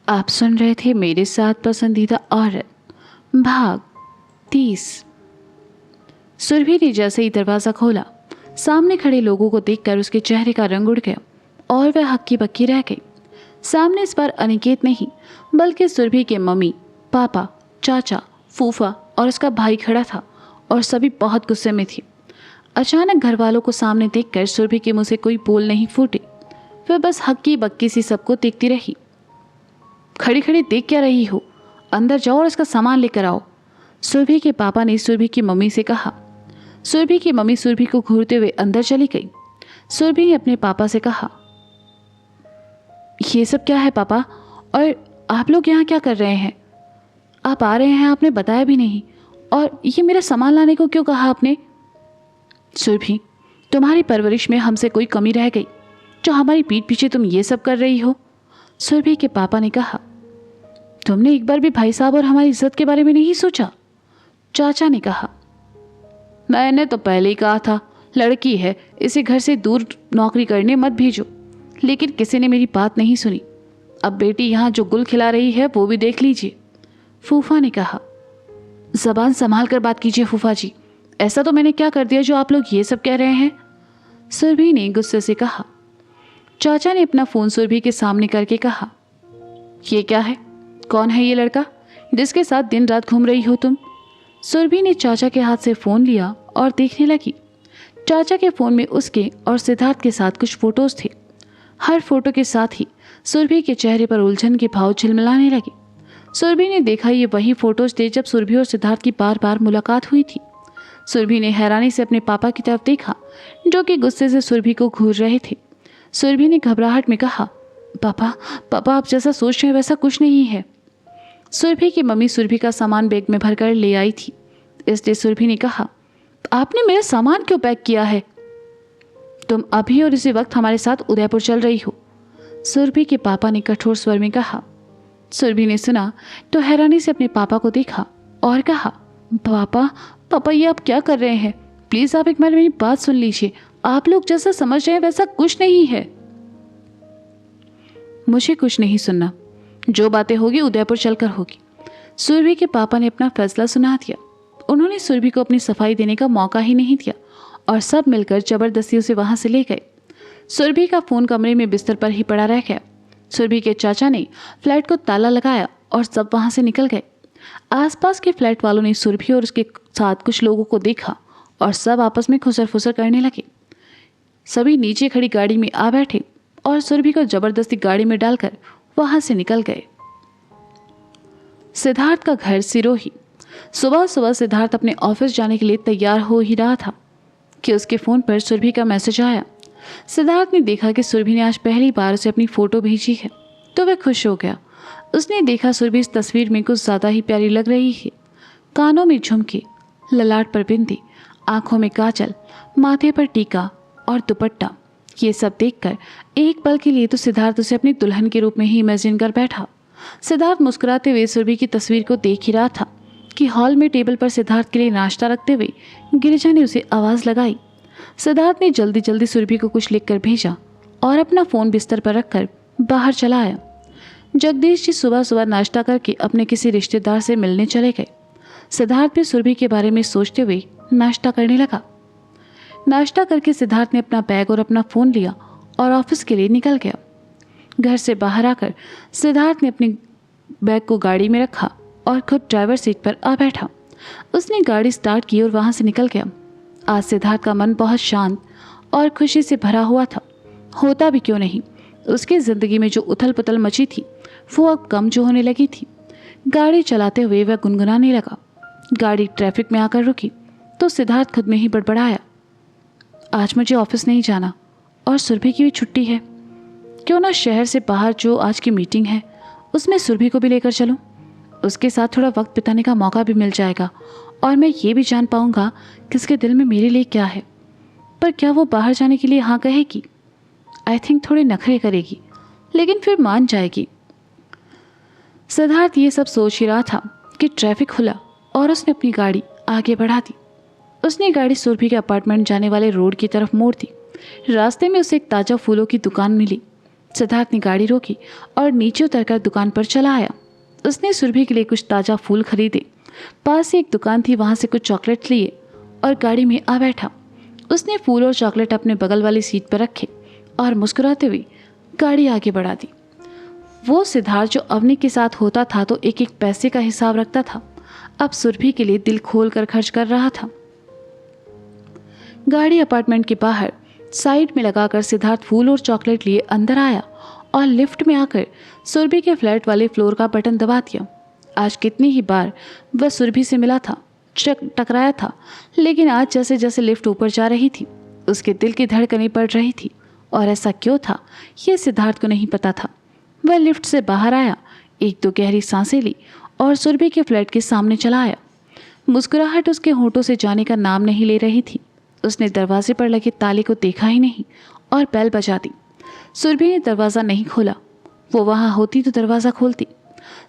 आप सुन रहे थे मेरे साथ पसंदीदा औरत, भाग 30। सुरभि ने जैसे ही दरवाज़ा खोला, सामने खड़े लोगों को देखकर उसके चेहरे का रंग उड़ गया और वह हक्की बक्की रह गई। सामने इस बार अनिकेत नहीं बल्कि सुरभि के मम्मी, पापा, चाचा, फूफा और उसका भाई खड़ा था और सभी बहुत गुस्से में थे। अचानक घर वालों को सामने देखकर सुरभि के मुंह से कोई बोल नहीं फूटे। वह बस हक्की बक्की सी सबको देखती रही। खड़ी खड़ी देख क्या रही हो? अंदर जाओ और इसका सामान लेकर आओ, सुरभि के पापा ने सुरभि की मम्मी से कहा। सुरभि की मम्मी सुरभि को घूरते हुए अंदर चली गई। सुरभि ने अपने पापा से कहा, ये सब क्या है पापा, और आप लोग यहाँ क्या कर रहे हैं? आप आ रहे हैं, आपने बताया भी नहीं, और ये मेरा सामान लाने को क्यों कहा आपने? सुरभि, तुम्हारी परवरिश में हमसे कोई कमी रह गई जो हमारी पीठ पीछे तुम ये सब कर रही हो? सुरभि के पापा ने कहा। तुमने एक बार भी भाई साहब और हमारी इज्जत के बारे में नहीं सोचा? चाचा ने कहा। मैंने तो पहले ही कहा था, लड़की है, इसे घर से दूर नौकरी करने मत भेजो, लेकिन किसी ने मेरी बात नहीं सुनी। अब बेटी यहाँ जो गुल खिला रही है वो भी देख लीजिए, फूफा ने कहा। जबान संभाल कर बात कीजिए फूफा जी, ऐसा तो मैंने क्या कर दिया जो आप लोग ये सब कह रहे हैं? सुरभि ने गुस्से से कहा। चाचा ने अपना फोन सुरभि के सामने करके कहा, ये क्या है? कौन है ये लड़का जिसके साथ दिन रात घूम रही हो तुम? सुरभि ने चाचा के हाथ से फोन लिया और देखने लगी। चाचा के फोन में उसके और सिद्धार्थ के साथ कुछ फोटोज थे। हर फोटो के साथ ही सुरभि के चेहरे पर उलझन के भाव झिलमिलाने लगे। सुरभि ने देखा ये वही फोटोज थे जब सुरभि और सिद्धार्थ की बार बार मुलाकात हुई थी। सुरभि ने हैरानी से अपने पापा की तरफ देखा जो कि गुस्से से सुरभि को घूर रहे थे। सुरभि ने घबराहट में कहा, पापा पापा आप जैसा सोच रहे हैं वैसा कुछ नहीं है। सुरभि की मम्मी सुरभि का सामान बैग में भरकर ले आई थी, इसलिए सुरभि ने कहा, आपने मेरा सामान क्यों पैक किया है? तुम अभी और इसी वक्त हमारे साथ उदयपुर चल रही हो, सुरभि के पापा ने कठोर स्वर में कहा। सुरभि ने सुना तो हैरानी से अपने पापा को देखा और कहा, पापा पापा ये आप क्या कर रहे हैं? प्लीज आप एक बार मेरी बात सुन लीजिए, आप लोग जैसा समझ रहे हैं वैसा कुछ नहीं है। मुझे कुछ नहीं सुनना, जो बातें होगी उदयपुर चलकर होगी। सुरभि के पापा ने अपना फैसला सुना दिया। उन्होंने सुरभि को अपनी सफाई देने का मौका ही नहीं दिया और सब मिलकर जबरदस्ती उसे वहां से ले गए। सुरभि का फोन कमरे में बिस्तर पर ही पड़ा रह गया। सुरभि के चाचा ने फ्लैट को ताला लगाया और सब वहां से निकल गए। आसपास के फ्लैट वालों ने सुरभि और उसके साथ कुछ लोगों को देखा और सब आपस में खुसर फुसर करने लगे। सभी नीचे खड़ी गाड़ी में आ बैठे और सुरभि को जबरदस्ती गाड़ी में डालकर वहां से निकल गए। सिद्धार्थ का घर सिरोही। सुबह सुबह सिद्धार्थ अपने ऑफिस जाने के लिए तैयार हो ही रहा था कि उसके फोन पर सुरभि का मैसेज आया। सिद्धार्थ ने देखा कि सुरभि ने आज पहली बार उसे अपनी फोटो भेजी है तो वह खुश हो गया। उसने देखा सुरभि इस तस्वीर में कुछ ज्यादा ही प्यारी लग रही है। कानों में झुमके, ललाट पर बिंदी, आंखों में काजल, माथे पर टीका और दुपट्टा, ये सब देखकर एक पल के लिए तो सिद्धार्थ उसे अपनी दुल्हन के रूप में ही इमेजिन कर बैठा। सिद्धार्थ मुस्कुराते हुए सुरभि की तस्वीर को देख ही रहा था कि हॉल में टेबल पर सिद्धार्थ के लिए नाश्ता रखते हुए गिरिजा ने उसे आवाज लगाई। सिद्धार्थ ने जल्दी जल्दी सुरभि को कुछ लिखकर भेजा और अपना फोन बिस्तर पर रखकर बाहर चला आया। जगदीश जी सुबह सुबह नाश्ता करके अपने किसी रिश्तेदार से मिलने चले गए। सिद्धार्थ भी सुरभि के बारे में सोचते हुए नाश्ता करने लगा। नाश्ता करके सिद्धार्थ ने अपना बैग और अपना फोन लिया और ऑफिस के लिए निकल गया। घर से बाहर आकर सिद्धार्थ ने अपने बैग को गाड़ी में रखा और खुद ड्राइवर सीट पर आ बैठा। उसने गाड़ी स्टार्ट की और वहां से निकल गया। आज सिद्धार्थ का मन बहुत शांत और खुशी से भरा हुआ था। होता भी क्यों नहीं, उसकी जिंदगी में जो उथल पुथल मची थी वो अब कम जो होने लगी थी। गाड़ी चलाते हुए वह गुनगुनाने लगा। गाड़ी ट्रैफिक में आकर रुकी तो सिद्धार्थ खुद में ही बड़बड़ाया, आज मुझे ऑफिस नहीं जाना और सुरभि की भी छुट्टी है। क्यों ना शहर से बाहर जो आज की मीटिंग है उसमें सुरभि को भी लेकर चलूं। उसके साथ थोड़ा वक्त बिताने का मौका भी मिल जाएगा और मैं ये भी जान पाऊंगा किसके दिल में मेरे लिए क्या है। पर क्या वो बाहर जाने के लिए हाँ कहेगी? आई थिंक थोड़े नखरे करेगी, लेकिन फिर मान जाएगी। सिद्धार्थ ये सब सोच ही रहा था कि ट्रैफिक खुला और उसने अपनी गाड़ी आगे बढ़ा दी। उसने गाड़ी सुरभि के अपार्टमेंट जाने वाले रोड की तरफ मोड़ दी। रास्ते में उसे एक ताज़ा फूलों की दुकान मिली। सिद्धार्थ ने गाड़ी रोकी और नीचे उतरकर दुकान पर चला आया। उसने सुरभि के लिए कुछ ताज़ा फूल खरीदे। पास ही एक दुकान थी, वहाँ से कुछ चॉकलेट लिए और गाड़ी में आ बैठा। उसने फूल और चॉकलेट अपने बगल वाली सीट पर रखे और मुस्कुराते हुए गाड़ी आगे बढ़ा दी। वो सिद्धार्थ जो अवनी के साथ होता था तो एक एक पैसे का हिसाब रखता था, अब सुरभि के लिए दिल खोल कर खर्च कर रहा था। गाड़ी अपार्टमेंट के बाहर साइड में लगाकर सिद्धार्थ फूल और चॉकलेट लिए अंदर आया और लिफ्ट में आकर सुरभि के फ्लैट वाले फ्लोर का बटन दबा दिया। आज कितनी ही बार वह सुरभि से मिला था, टकराया था, लेकिन आज जैसे जैसे लिफ्ट ऊपर जा रही थी उसके दिल की धड़कनें बढ़ रही थी। और ऐसा क्यों था यह सिद्धार्थ को नहीं पता था। वह लिफ्ट से बाहर आया, एक दो गहरी सांसें ली और सुरभि के फ्लैट के सामने चला आया। मुस्कुराहट उसके होठों से जाने का नाम नहीं ले रही थी। उसने दरवाजे पर लगे ताले को देखा ही नहीं और बेल बजा दी। सुरभि ने दरवाज़ा नहीं खोला। वो वहाँ होती तो दरवाज़ा खोलती।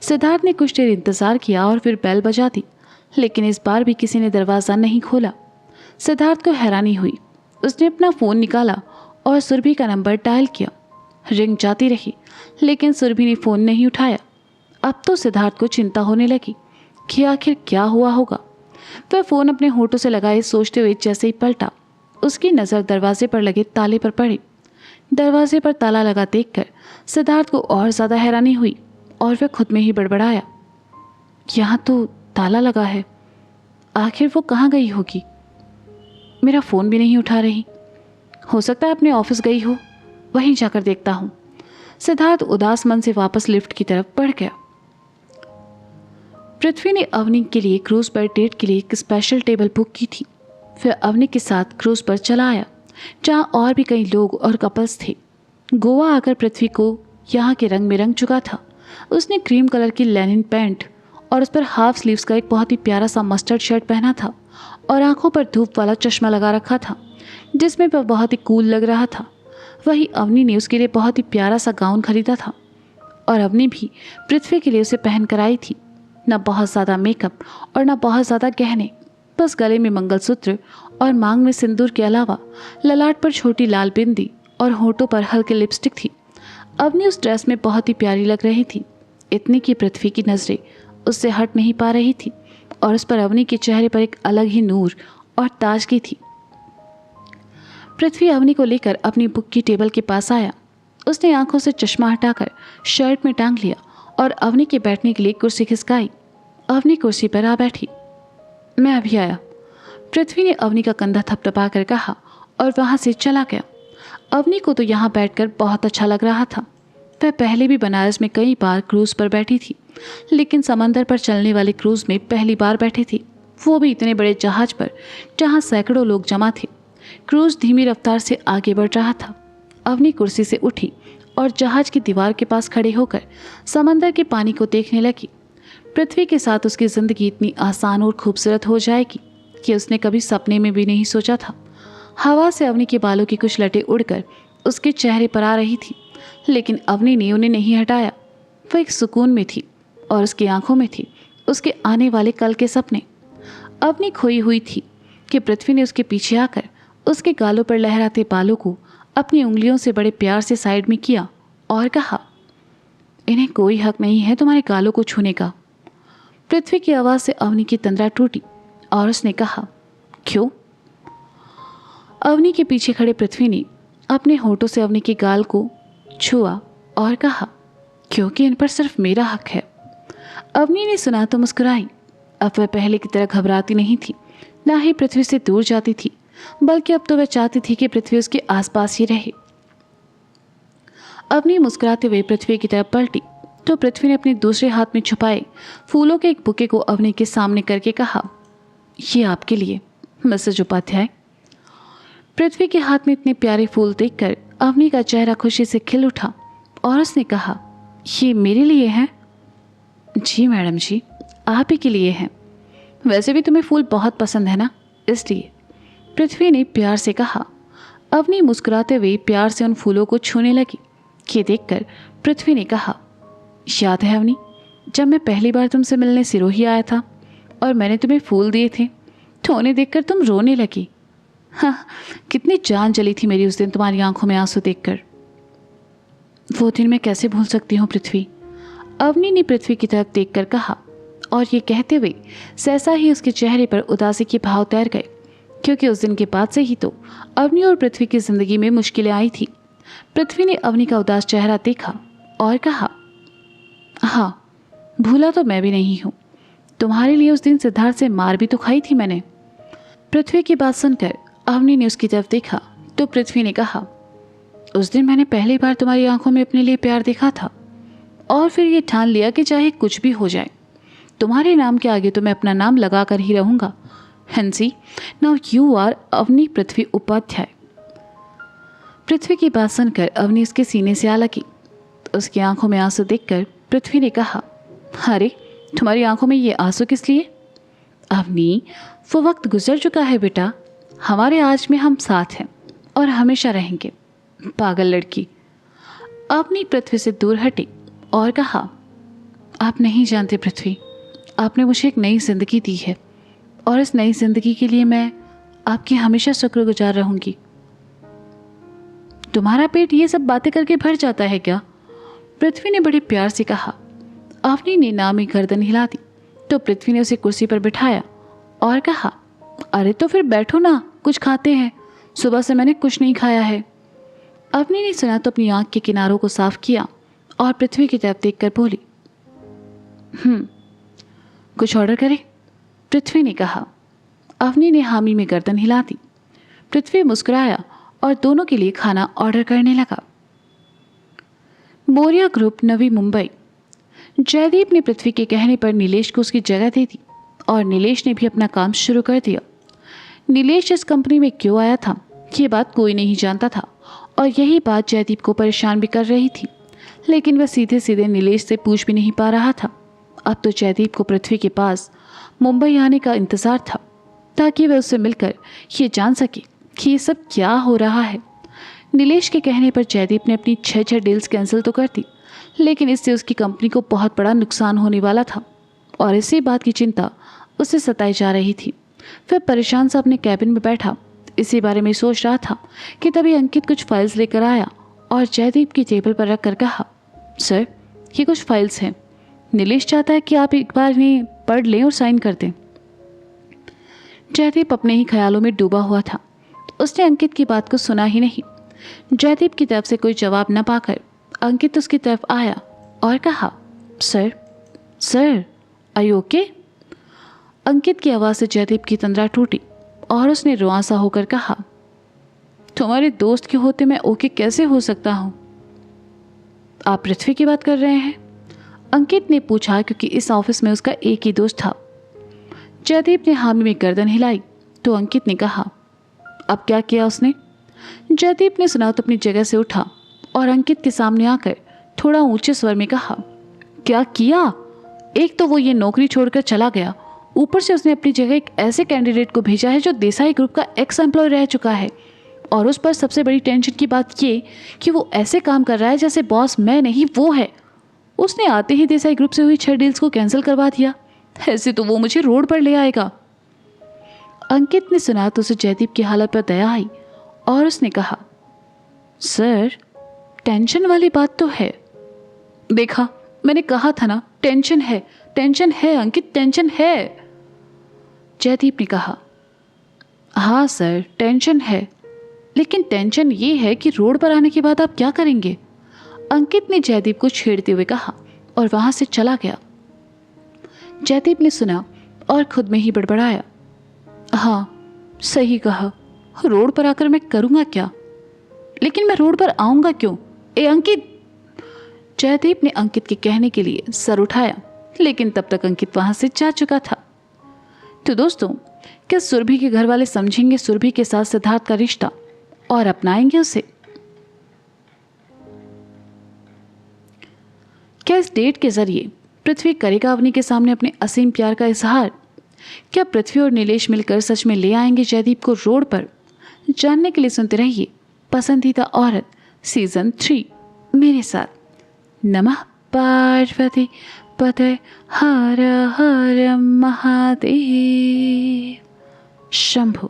सिद्धार्थ ने कुछ देर इंतज़ार किया और फिर बेल बजा दी, लेकिन इस बार भी किसी ने दरवाज़ा नहीं खोला। सिद्धार्थ को हैरानी हुई। उसने अपना फ़ोन निकाला और सुरभि का नंबर डायल किया। रिंग जाती रही, लेकिन सुरभि ने फ़ोन नहीं उठाया। अब तो सिद्धार्थ को चिंता होने लगी कि आखिर क्या हुआ होगा। वह फ़ोन अपने होठों से लगाए सोचते हुए जैसे ही पलटा, उसकी नज़र दरवाजे पर लगे ताले पर पड़ी। दरवाजे पर ताला लगा देखकर सिद्धार्थ को और ज़्यादा हैरानी हुई और वह खुद में ही बड़बड़ाया, यहाँ तो ताला लगा है, आखिर वो कहाँ गई होगी? मेरा फ़ोन भी नहीं उठा रही। हो सकता है अपने ऑफिस गई हो, वहीं जाकर देखता हूँ। सिद्धार्थ उदास मन से वापस लिफ्ट की तरफ बढ़ गया। पृथ्वी ने अवनी के लिए क्रूज पर डेट के लिए एक स्पेशल टेबल बुक की थी। फिर अवनी के साथ क्रूज पर चला आया, जहाँ और भी कई लोग और कपल्स थे। गोवा आकर पृथ्वी को यहाँ के रंग में रंग चुका था। उसने क्रीम कलर की लेनिन पैंट और उस पर हाफ स्लीव्स का एक बहुत ही प्यारा सा मस्टर्ड शर्ट पहना था और आंखों पर धूप वाला चश्मा लगा रखा था, जिसमें वह बहुत ही कूल लग रहा था। वही अवनी ने उसके लिए बहुत ही प्यारा सा गाउन खरीदा था और अवनी भी पृथ्वी के लिए उसे पहन कर आई थी। न बहुत ज़्यादा मेकअप और न बहुत ज़्यादा गहने, बस गले में मंगलसूत्र और मांग में सिंदूर के अलावा ललाट पर छोटी लाल बिंदी और होठों पर हल्की लिपस्टिक थी। अवनी उस ड्रेस में बहुत ही प्यारी लग रही थी, इतनी कि पृथ्वी की नज़रें उससे हट नहीं पा रही थी और उस पर अवनी के चेहरे पर एक अलग ही नूर और ताजगी थी। पृथ्वी अवनी को लेकर अपनी बुक की टेबल के पास आया। उसने आंखों से चश्मा हटाकर शर्ट में टांग लिया और अवनी के बैठने के लिए कुर्सी खिसकाई। अवनी कुर्सी पर आ बैठी। मैं अभी आया, पृथ्वी ने अवनी का कंधा थपथपा कर कहा और वहाँ से चला गया। अवनी को तो यहाँ बैठकर बहुत अच्छा लग रहा था। वह पहले भी बनारस में कई बार क्रूज़ पर बैठी थी, लेकिन समंदर पर चलने वाले क्रूज़ में पहली बार बैठी थी, वो भी इतने बड़े जहाज़ पर जहाँ सैकड़ों लोग जमा थे। क्रूज़ धीमी रफ्तार से आगे बढ़ रहा था। अवनी कुर्सी से उठी और जहाज़ की दीवार के पास खड़े होकर समंदर के पानी को देखने लगी। पृथ्वी के साथ उसकी ज़िंदगी इतनी आसान और खूबसूरत हो जाएगी कि उसने कभी सपने में भी नहीं सोचा था। हवा से अवनी के बालों की कुछ लटें उड़कर उसके चेहरे पर आ रही थी, लेकिन अवनी ने उन्हें नहीं हटाया। वह एक सुकून में थी और उसकी आंखों में थी उसके आने वाले कल के सपने। अवनी खोई हुई थी कि पृथ्वी ने उसके पीछे आकर उसके गालों पर लहराते बालों को अपनी उंगलियों से बड़े प्यार से साइड में किया और कहा, इन्हें कोई हक नहीं है तुम्हारे गालों को छूने का। पृथ्वी की आवाज़ से अवनी की तंद्रा टूटी और उसने कहा, क्यों? अवनी के पीछे खड़े पृथ्वी ने अपने होठों से अवनी के गाल को छुआ और कहा, क्योंकि इन पर सिर्फ मेरा हक है। अवनी ने सुना तो मुस्कुराई। अब वह पहले की तरह घबराती नहीं थी, ना ही पृथ्वी से दूर जाती थी, बल्कि अब तो वह चाहती थी कि पृथ्वी उसके आसपास ही रहे। अवनी मुस्कुराते हुए पृथ्वी की तरफ पलटी तो पृथ्वी ने अपने दूसरे हाथ में छुपाए फूलों के एक बुके को अवनी के सामने करके कहा, ये आपके लिए मिसेज उपाध्याय। पृथ्वी के हाथ में इतने प्यारे फूल देखकर अवनी का चेहरा खुशी से खिल उठा और उसने कहा, ये मेरे लिए हैं? जी मैडम जी, आप ही के लिए हैं। वैसे भी तुम्हें फूल बहुत पसंद है ना, इसलिए, पृथ्वी ने प्यार से कहा। अवनी मुस्कुराते हुए प्यार से उन फूलों को छूने लगी। ये देखकर पृथ्वी ने कहा, याद है अवनी, जब मैं पहली बार तुमसे मिलने सिरोही आया था और मैंने तुम्हें फूल दिए थे तो उन्हें देखकर तुम रोने लगी। हाँ, कितनी जान जली थी मेरी उस दिन तुम्हारी आंखों में आंसू देखकर। वो दिन मैं कैसे भूल सकती हूँ पृथ्वी। अवनी ने पृथ्वी की तरफ देखकर कहा, और ये कहते हुए सहसा ही उसके चेहरे पर उदासी के भाव तैर गए, क्योंकि उस दिन के बाद से ही तो अवनी और पृथ्वी की जिंदगी में मुश्किलें आई थी। पृथ्वी ने अवनी का उदास चेहरा देखा और कहा, हाँ, भूला तो मैं भी नहीं हूँ। तुम्हारे लिए उस दिन सिद्धार्थ से मार भी तो खाई थी मैंने। पृथ्वी की बात सुनकर अवनी ने उसकी तरफ देखा तो पृथ्वी ने कहा, उस दिन मैंने पहली बार तुम्हारी आंखों में अपने लिए प्यार देखा था और फिर ये ठान लिया कि चाहे कुछ भी हो जाए, तुम्हारे नाम के आगे तो मैं अपना नाम लगा कर ही रहूंगा। हंसी, नाउ यू आर अवनी पृथ्वी उपाध्याय। पृथ्वी की बात सुनकर अवनी उसके सीने से आ लगी। उसकी आंखों में आंसू देखकर पृथ्वी ने कहा, अरे तुम्हारी आंखों में ये आंसू किस लिए? अवनी, वो वक्त गुजर चुका है बेटा। हमारे आज में हम साथ हैं और हमेशा रहेंगे। पागल लड़की। अवनी पृथ्वी से दूर हटी और कहा, आप नहीं जानते पृथ्वी, आपने मुझे एक नई जिंदगी दी है और इस नई जिंदगी के लिए मैं आपकी हमेशा शुक्रगुजार रहूंगी। तुम्हारा पेट ये सब बातें करके भर जाता है क्या? पृथ्वी ने बड़े प्यार से कहा। अवनी ने नामी गर्दन हिला दी तो पृथ्वी ने उसे कुर्सी पर बिठाया और कहा, अरे तो फिर बैठो ना, कुछ खाते हैं, सुबह से मैंने कुछ नहीं खाया है। अवनी ने सुना तो अपनी आंख के किनारों को साफ किया और पृथ्वी की तरफ देखकर बोली, कुछ ऑर्डर करें? पृथ्वी ने कहा। अवनी ने हामी में गर्दन हिला दी। पृथ्वी मुस्कुराया और दोनों के लिए खाना ऑर्डर करने लगा। मौर्य ग्रुप, नवी मुंबई। जयदीप ने पृथ्वी के कहने पर नीलेश को उसकी जगह दे दी और नीलेश ने भी अपना काम शुरू कर दिया। नीलेश इस कंपनी में क्यों आया था ये बात कोई नहीं जानता था और यही बात जयदीप को परेशान भी कर रही थी, लेकिन वह सीधे सीधे नीलेश से पूछ भी नहीं पा रहा था। अब तो जयदीप को पृथ्वी के पास मुंबई आने का इंतजार था ताकि वह उससे मिलकर ये जान सके कि ये सब क्या हो रहा है। नीलेश के कहने पर जयदीप ने अपनी 6 डील्स कैंसिल तो कर दी, लेकिन इससे उसकी कंपनी को बहुत बड़ा नुकसान होने वाला था और इसी बात की चिंता उसे सताई जा रही थी। वह परेशान सा अपने कैबिन में बैठा इसी बारे में सोच रहा था कि तभी अंकित कुछ फाइल्स लेकर आया और जयदीप की टेबल पर रख कर कहा, सर, ये कुछ फाइल्स हैं, नीलेश चाहता है कि आप एक बार इन्हें पढ़ लें और साइन कर दें। जयदीप अपने ही ख्यालों में डूबा हुआ था। उसने अंकित की बात को सुना ही नहीं। जयदीप की तरफ से कोई जवाब न पाकर अंकित उसकी तरफ आया और कहा, सर, आर यू ओके? अंकित की आवाज़ से जयदीप की तंद्रा टूटी और उसने रुआंसा होकर कहा, तुम्हारे दोस्त के होते मैं ओके कैसे हो सकता हूँ? आप पृथ्वी की बात कर रहे हैं? अंकित ने पूछा, क्योंकि इस ऑफिस में उसका एक ही दोस्त था। जयदीप ने हामी में गर्दन हिलाई तो अंकित ने कहा, अब क्या किया उसने? जयदीप ने सुना तो अपनी जगह से उठा और अंकित के सामने आकर थोड़ा ऊंचे स्वर में कहा, क्या किया? एक तो वो ये नौकरी छोड़कर चला गया, ऊपर से उसने अपनी जगह एक ऐसे कैंडिडेट को भेजा है जो देसाई ग्रुप का एक्स एम्प्लॉय रह चुका है, और उस पर सबसे बड़ी टेंशन की बात ये कि वो ऐसे काम कर रहा है जैसे बॉस मैं नहीं वो है। उसने आते ही देसाई ग्रुप से हुई 6 डील्स को कैंसिल करवा दिया। ऐसे तो वो मुझे रोड पर ले आएगा। अंकित ने सुना तो उसे जयदीप की हालत पर दया आई और उसने कहा, सर, टेंशन वाली बात तो है। देखा, मैंने कहा था ना, टेंशन है अंकित, टेंशन है। जयदीप ने कहा, हाँ सर, टेंशन है, लेकिन टेंशन ये है कि रोड पर आने के बाद आप क्या करेंगे? अंकित ने जयदीप को छेड़ते हुए कहा और वहां से चला गया। जयदीप ने सुना और खुद में ही बड़बड़ाया, हाँ, सही कहा, रोड पर आकर मैं करूंगा क्या? लेकिन मैं रोड पर आऊंगा क्यों? ए अंकित! जयदीप ने अंकित के कहने के लिए सर उठाया, लेकिन तब तक अंकित वहां से जा चुका था। तो दोस्तों, क्या सुरभि के घर वाले समझेंगे सुरभि के साथ सिद्धार्थ का रिश्ता और अपनाएंगे उसे? क्या इस डेट के जरिए पृथ्वी करेगा अवनी के सामने अपने असीम प्यार का इजहार? क्या पृथ्वी और नीलेश मिलकर सच में ले आएंगे जयदीप को रोड पर? जानने के लिए सुनते रहिए पसंदीदा औरत सीजन 3 मेरे साथ। नमः पार्वती पते हर हर महादेव शंभु।